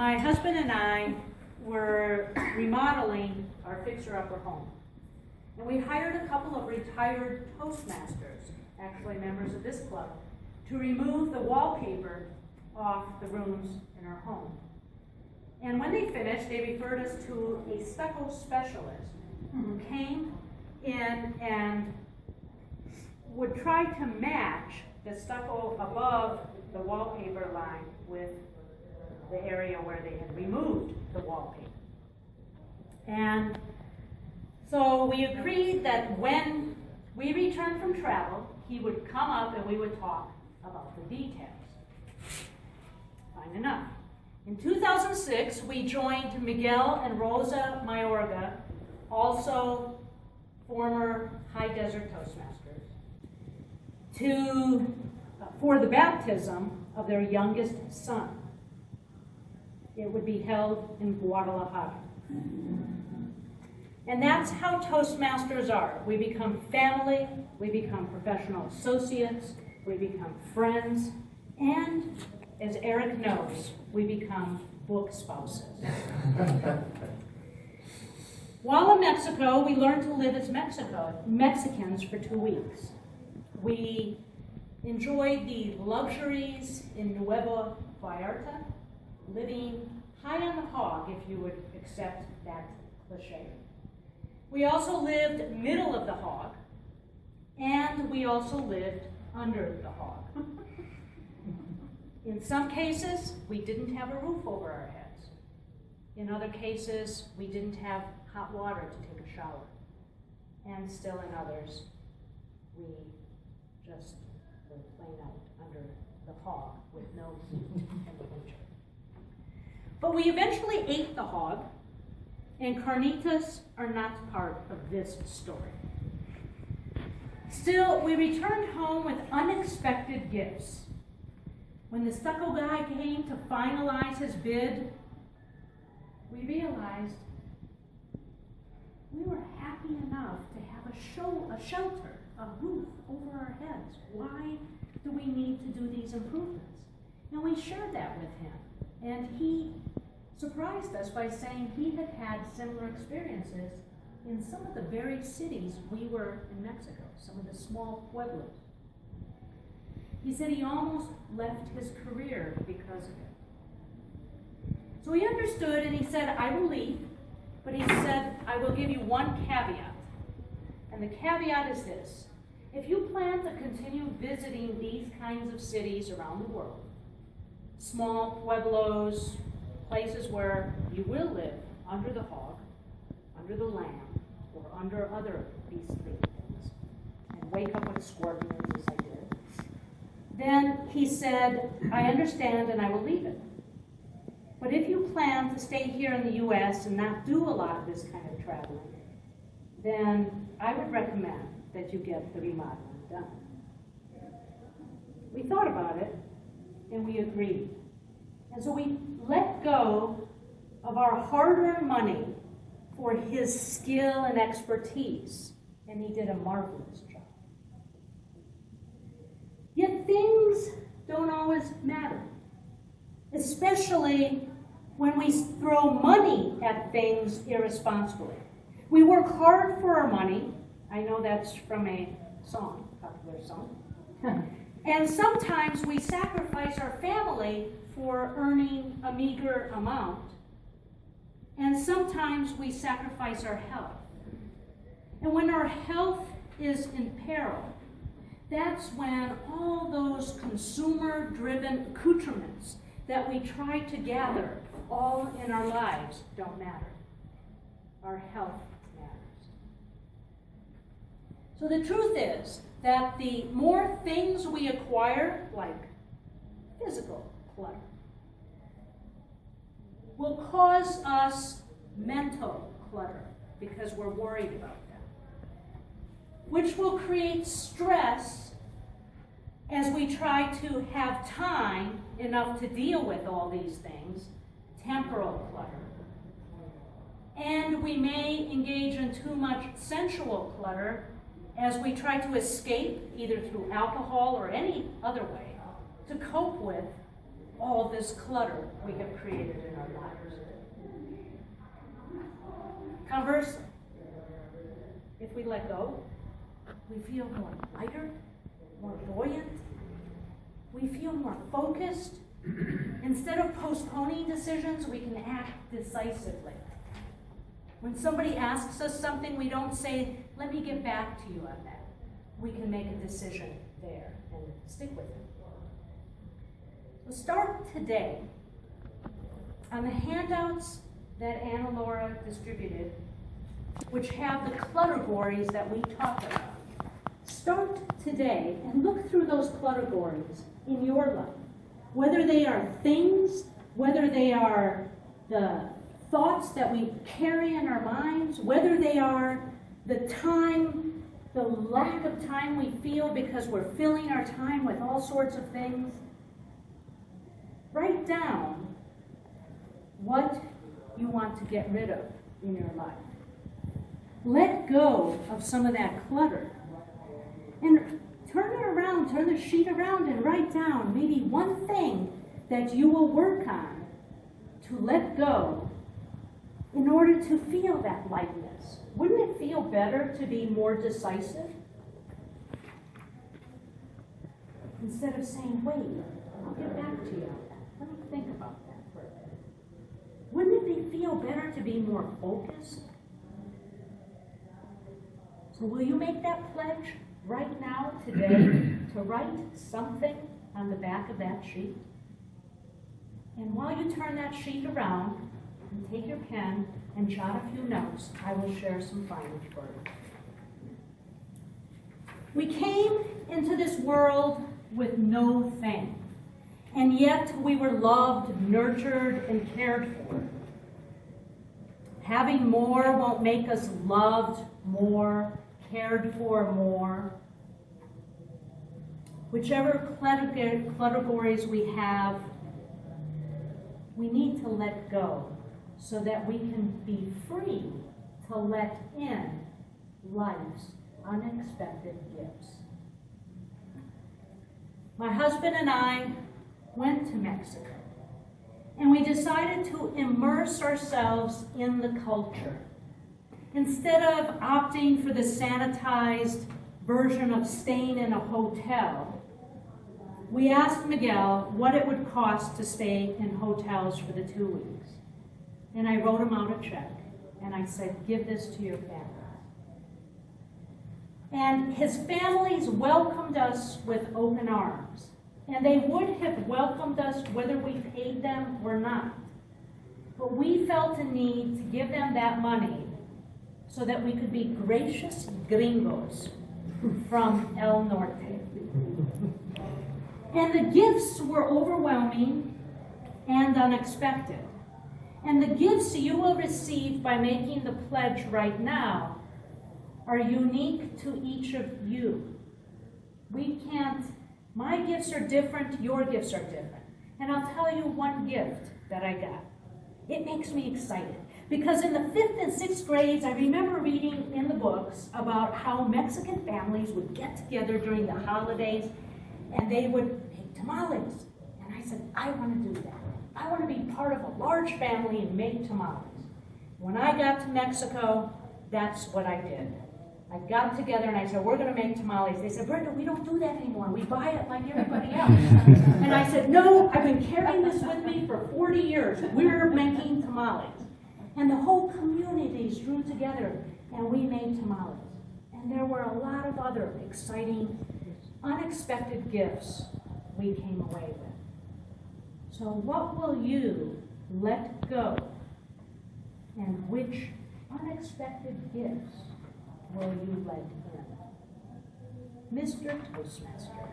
my husband and I were remodeling our fixer-upper home. And we hired a couple of retired Toastmasters, actually members of this club, to remove the wallpaper off the rooms in our home. And when they finished, they referred us to a stucco specialist who came in and would try to match the stucco above the wallpaper line with the area where they had removed the wallpaper. And so we agreed that when we returned from travel, he would come up and we would talk about the details. Fine enough. In 2006, we joined Miguel and Rosa Mayorga, also former High Desert Toastmasters, for the baptism of their youngest son. It would be held in Guadalajara. And that's how Toastmasters are. We become family, we become professional associates, we become friends, and as Eric knows, we become book spouses. While in Mexico, we learned to live as Mexicans for 2 weeks. We enjoyed the luxuries in Nueva Vallarta, living high on the hog, if you would accept that cliche. We also lived middle of the hog, and we also lived under the hog. In some cases, we didn't have a roof over our heads. In other cases, we didn't have hot water to take a shower. And still in others, we just were plain out under the hog with no heat in the winter. But we eventually ate the hog, and carnitas are not part of this story. Still, we returned home with unexpected gifts. When the stucco guy came to finalize his bid, we realized we were happy enough to have a shelter, a roof over our heads. Why do we need to do these improvements? And we shared that with him. And he surprised us by saying he had had similar experiences in some of the very cities we were in Mexico, some of the small pueblos. He said he almost left his career because of it. So he understood and he said, I will leave, but he said, I will give you one caveat. And the caveat is this: if you plan to continue visiting these kinds of cities around the world, small pueblos, places where you will live under the hog, under the lamb, or under other beastly things, and wake up with scorpions as I did, then he said, I understand and I will leave it. But if you plan to stay here in the U.S. and not do a lot of this kind of traveling, then I would recommend that you get the remodeling done. We thought about it and we agreed. And so we let go of our hard-earned money for his skill and expertise, and he did a marvelous job. Yet things don't always matter, especially when we throw money at things irresponsibly. We work hard for our money. I know that's from a song, popular song. And sometimes we sacrifice our family for earning a meager amount. And sometimes we sacrifice our health. And when our health is in peril, that's when all those consumer-driven accoutrements that we try to gather all in our lives don't matter. Our health matters. So the truth is that the more things we acquire, like physical clutter, will cause us mental clutter because we're worried about them, which will create stress as we try to have time enough to deal with all these things, temporal clutter. And we may engage in too much sensual clutter as we try to escape, either through alcohol or any other way, to cope with all this clutter we have created in our lives. Conversely, if we let go, we feel more lighter, more buoyant. We feel more focused. Instead of postponing decisions, we can act decisively. When somebody asks us something, we don't say, let me get back to you on that. We can make a decision there and stick with it. So start today. On the handouts that Anna Laura distributed, which have the categories that we talked about, start today and look through those categories in your life. Whether they are things, whether they are the thoughts that we carry in our minds, whether they are the time, the lack of time we feel because we're filling our time with all sorts of things. Write down what you want to get rid of in your life. Let go of some of that clutter. And turn it around, turn the sheet around and write down maybe one thing that you will work on to let go in order to feel that lightness. Wouldn't it feel better to be more decisive? Instead of saying, wait, I'll get back to you on that. Let me think about that for a bit. Wouldn't it feel better to be more focused? So will you make that pledge right now, today, to write something on the back of that sheet? And while you turn that sheet around, and take your pen and jot a few notes, I will share some findings for you. We came into this world with no thing, and yet we were loved, nurtured, and cared for. Having more won't make us loved more, cared for more. Whichever categories we have, we need to let go so that we can be free to let in life's unexpected gifts. My husband and I went to Mexico, and we decided to immerse ourselves in the culture. Instead of opting for the sanitized version of staying in a hotel, we asked Miguel what it would cost to stay in hotels for the 2 weeks. And I wrote him out a check, and I said, give this to your family. And his families welcomed us with open arms. And they would have welcomed us whether we paid them or not. But we felt a need to give them that money so that we could be gracious gringos from El Norte. And the gifts were overwhelming and unexpected. And the gifts you will receive by making the pledge right now are unique to each of you. My gifts are different, your gifts are different. And I'll tell you one gift that I got. It makes me excited. Because in the 5th and 6th grades, I remember reading in the books about how Mexican families would get together during the holidays and they would make tamales. And I said, I want to do that. I want to be part of a large family and make tamales. When I got to Mexico, that's what I did. I got together and I said, we're going to make tamales. They said, Brenda, we don't do that anymore. We buy it like everybody else. And I said, no, I've been carrying this with me for 40 years. We're making tamales. And the whole communities drew together and we made tamales. And there were a lot of other exciting, unexpected gifts we came away with. So what will you let go? And which unexpected gifts will you let in? Mr. Toastmaster.